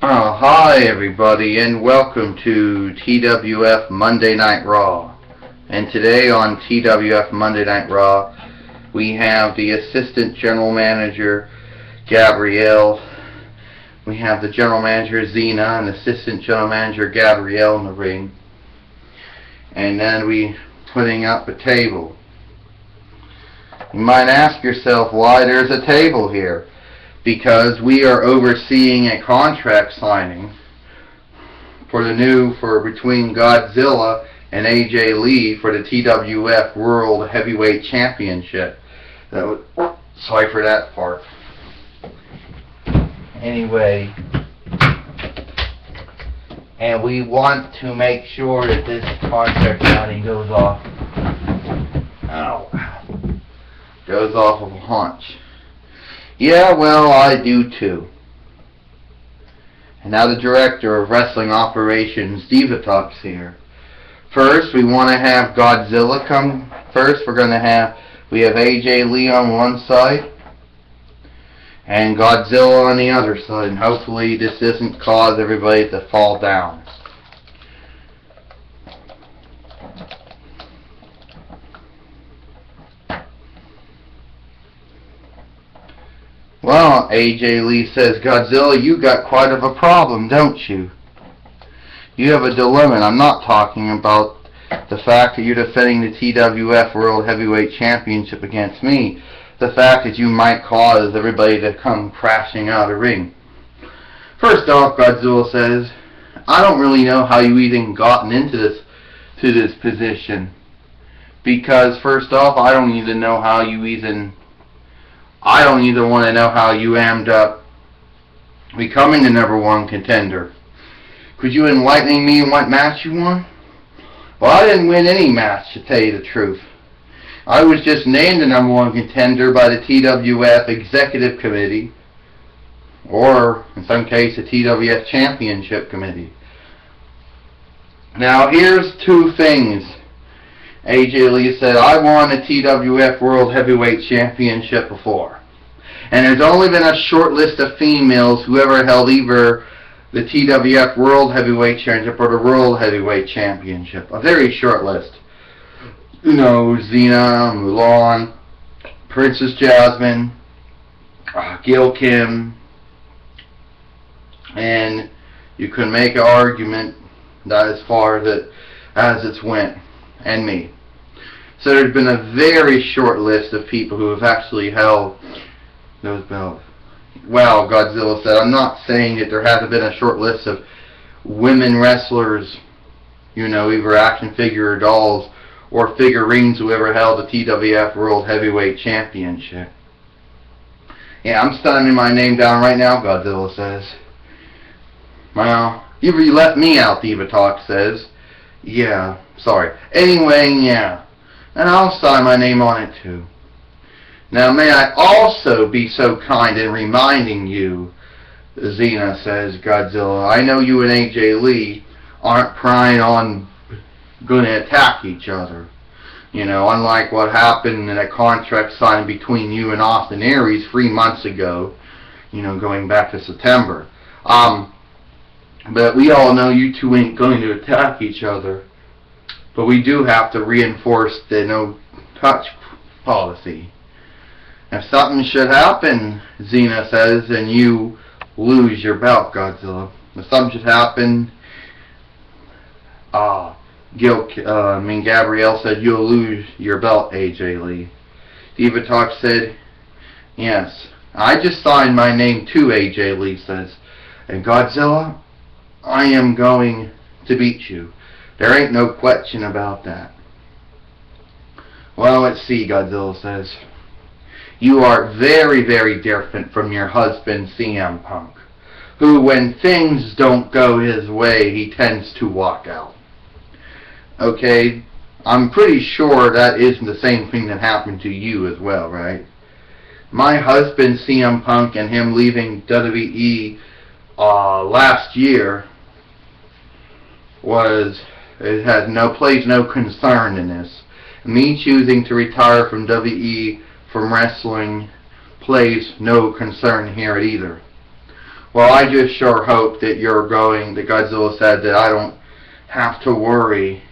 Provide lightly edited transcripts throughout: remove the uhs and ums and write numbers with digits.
Hi everybody, and welcome to TWF Monday Night Raw. And today on TWF Monday Night Raw, we have the Assistant General Manager, Gabrielle. We have the General Manager, Xena, and Assistant General Manager, Gabrielle, in the ring. And then we putting up a table. You might ask yourself why there's a table here. Because we are overseeing a contract signing for between Godzilla and AJ Lee for the TWF World Heavyweight Championship. Sorry for that part. Anyway, and we want to make sure that this contract signing goes off of a hunch. Yeah, well, I do too. And now the Director of Wrestling Operations, Divatox, here. First, we want to have Godzilla come first. We have AJ Lee on one side and Godzilla on the other side. And hopefully this doesn't cause everybody to fall down. Well, AJ Lee says, Godzilla, you got quite of a problem, don't you? You have a dilemma, and I'm not talking about the fact that you're defending the TWF World Heavyweight Championship against me. The fact that you might cause everybody to come crashing out of the ring. First off, Godzilla says, I don't really know how you even gotten into this position. Because first off, I don't even want to know how you ended up becoming the number one contender. Could you enlighten me in what match you won? Well, I didn't win any match, to tell you the truth. I was just named the number one contender by the TWF Executive Committee, or in some case the TWF Championship Committee. Now here's two things. AJ Lee said, I won the TWF World Heavyweight Championship before. And there's only been a short list of females who ever held either the TWF World Heavyweight Championship or the World Heavyweight Championship. A very short list. You know, Xena, Mulan, Princess Jasmine, Gail Kim, and you can make an argument that as far as it's went, and me. So there's been a very short list of people who have actually held those belts. Well, Godzilla said, I'm not saying that there hasn't been a short list of women wrestlers, you know, either action figure or dolls or figurines who ever held the TWF World Heavyweight Championship. Yeah, I'm stunning my name down right now, Godzilla says. Well, you left me out, Divatox says. Yeah, sorry. Anyway, yeah. And I'll sign my name on it too. Now may I also be so kind in reminding you, Xena says, Godzilla, I know you and AJ Lee aren't planning on going to attack each other. You know, unlike what happened in a contract signed between you and Austin Aries 3 months ago, you know, going back to September. But we all know you two ain't going to attack each other. But we do have to reinforce the no-touch policy. If something should happen, Xena says, and you lose your belt, Godzilla. If something should happen, Gabrielle said, you'll lose your belt, AJ Lee. Divatox said, yes. I just signed my name too, AJ Lee says. And Godzilla, I am going to beat you. There ain't no question about that. Well, let's see, Godzilla says. You are very, very different from your husband, CM Punk, who, when things don't go his way, he tends to walk out. Okay, I'm pretty sure that isn't the same thing that happened to you as well, right? My husband, CM Punk, and him leaving WWE last year it plays no concern in this. Me choosing to retire from WWE from wrestling plays no concern here either. Well, I just sure hope that that Godzilla said that I don't have to worry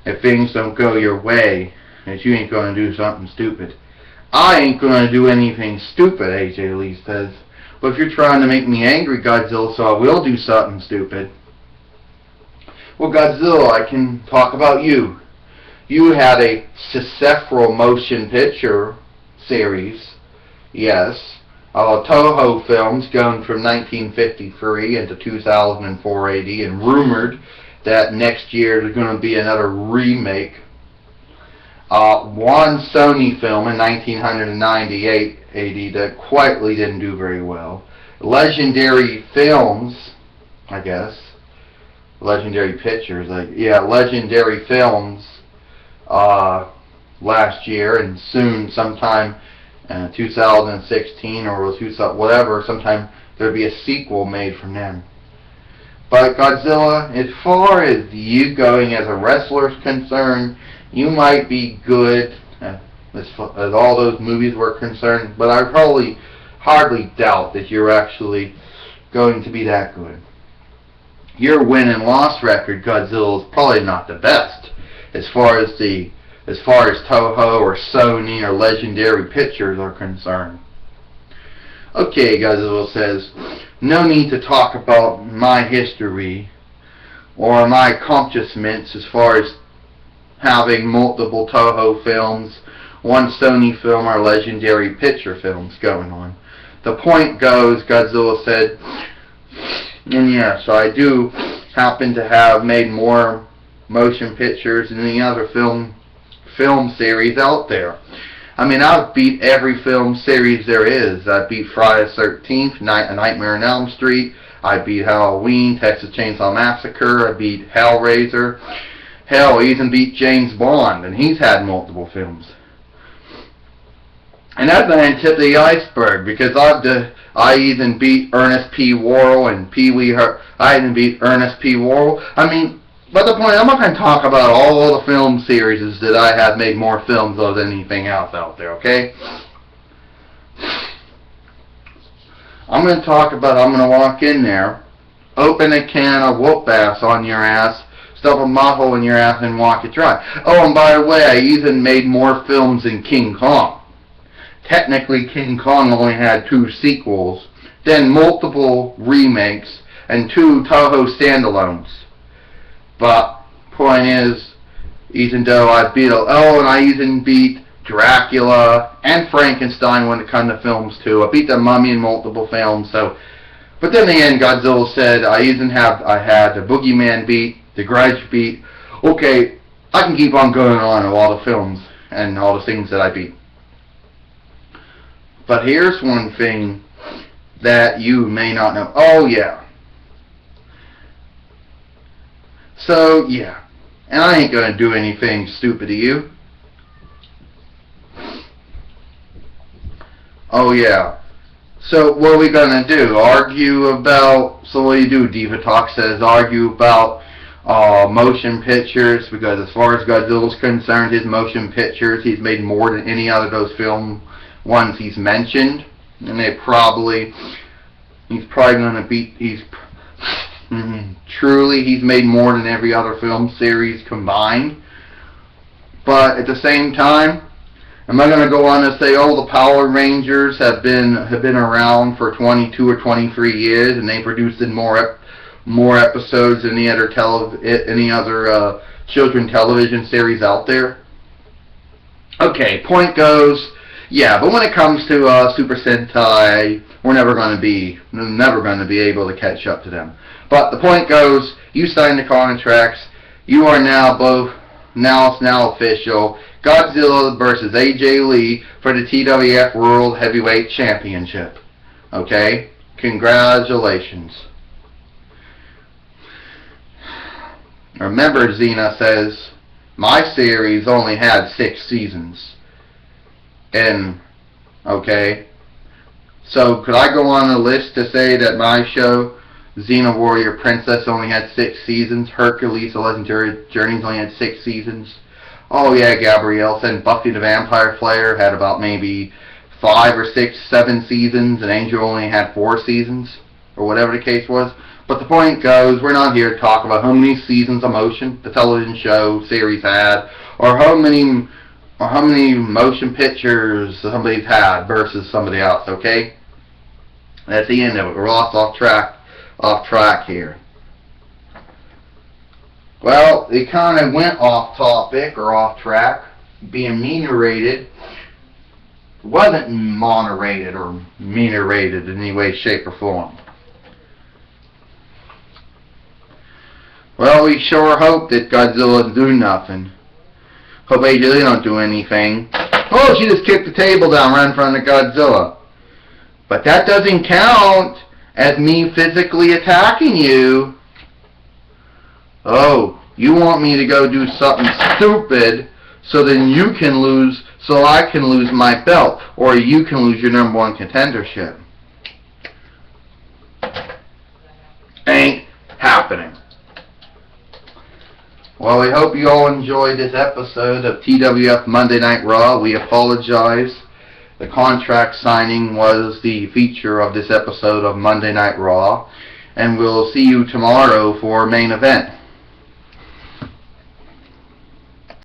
if things don't go your way, that you ain't going to do something stupid. I ain't going to do anything stupid, AJ Lee says. But if you're trying to make me angry, Godzilla, so I will do something stupid. Well, Godzilla, I can talk about you. You had a successful motion picture series, yes. Toho films going from 1953 into 2004 AD, and rumored that next year there's going to be another remake. One Sony film in 1998 AD that quietly didn't do very well. Legendary Films, I guess. Legendary Pictures, Legendary Films last year, and soon sometime 2016 or whatever, sometime there'll be a sequel made from them. But Godzilla, as far as you going as a wrestler is concerned, you might be good as all those movies were concerned, but I probably hardly doubt that you're actually going to be that good. Your win and loss record, Godzilla, is probably not the best as far as Toho or Sony or Legendary Pictures are concerned. Okay, Godzilla says, no need to talk about my history or my accomplishments as far as having multiple Toho films, one Sony film, or Legendary Picture films going on. The point goes, Godzilla said, and yes, I do happen to have made more motion pictures than any other film series out there. I mean, I've beat every film series there is. I beat Friday the 13th, A Nightmare on Elm Street. I beat Halloween, Texas Chainsaw Massacre. I beat Hellraiser. Hell, I even beat James Bond, and he's had multiple films. And that's the tip of the iceberg, because I even beat Ernest P. Worrell and Pee Wee. I even beat Ernest P. Worrell. I mean, but the point, I'm not going to talk about all the film series that I have made more films of than anything else out there, okay? I'm going to walk in there, open a can of whoop ass on your ass, stuff a mop hole in your ass, and walk it dry. Oh, and by the way, I even made more films than King Kong. Technically, King Kong only had 2 sequels, then multiple remakes, and 2 Toho standalones. But, point is, even though I beat and I even beat Dracula and Frankenstein when it comes to films too. I beat the Mummy in multiple films, so. But then in the end, Godzilla said, I had the Boogeyman beat, the Grudge beat. Okay, I can keep on going on of all the films and all the things that I beat. But here's one thing that you may not know. Oh, yeah. So, yeah. And I ain't going to do anything stupid to you. Oh, yeah. So, what are we going to do? Argue about... So, what do you do? Diva Talk says argue about motion pictures, because as far as Godzilla's concerned, his motion pictures, he's made more than any other of those film ones he's mentioned. And he's probably going to beat... Truly, he's made more than every other film series combined. But at the same time, am I going to go on to say, oh, the Power Rangers have been around for 22 or 23 years, and they produced more episodes than any other children television series out there? Okay, point goes, yeah, but when it comes to Super Sentai, we're never going to be able to catch up to them. But the point goes, you signed the contracts. You are now it's now official. Godzilla versus AJ Lee for the TWF World Heavyweight Championship. Okay? Congratulations. Remember, Xena says, my series only had 6 seasons. And, okay? So, could I go on a list to say that my show, Xena Warrior Princess, only had 6 seasons? Hercules, The Legendary Journeys only had 6 seasons? Oh yeah, Gabrielle said Buffy the Vampire Slayer had about maybe 5 or 6, 7 seasons, and Angel only had 4 seasons. or whatever the case was. But the point goes, we're not here to talk about how many seasons of motion the television show series had, or how many motion pictures somebody's had versus somebody else, okay? That's the end of it. We're lost off track here. Well, it kind of went off topic or off track, being meaner-rated. It wasn't moderated or meaner-rated in any way, shape, or form. Well, we sure hope that Godzilla doesn't do nothing. Hope AJ don't do anything. Oh, she just kicked the table down right in front of Godzilla. But that doesn't count as me physically attacking you. Oh, you want me to go do something stupid so then you can lose, so I can lose my belt, or you can lose your #1 contendership. Ain't happening. Well, we hope you all enjoyed this episode of TWF Monday Night Raw. We apologize. The contract signing was the feature of this episode of Monday Night Raw. And we'll see you tomorrow for main event.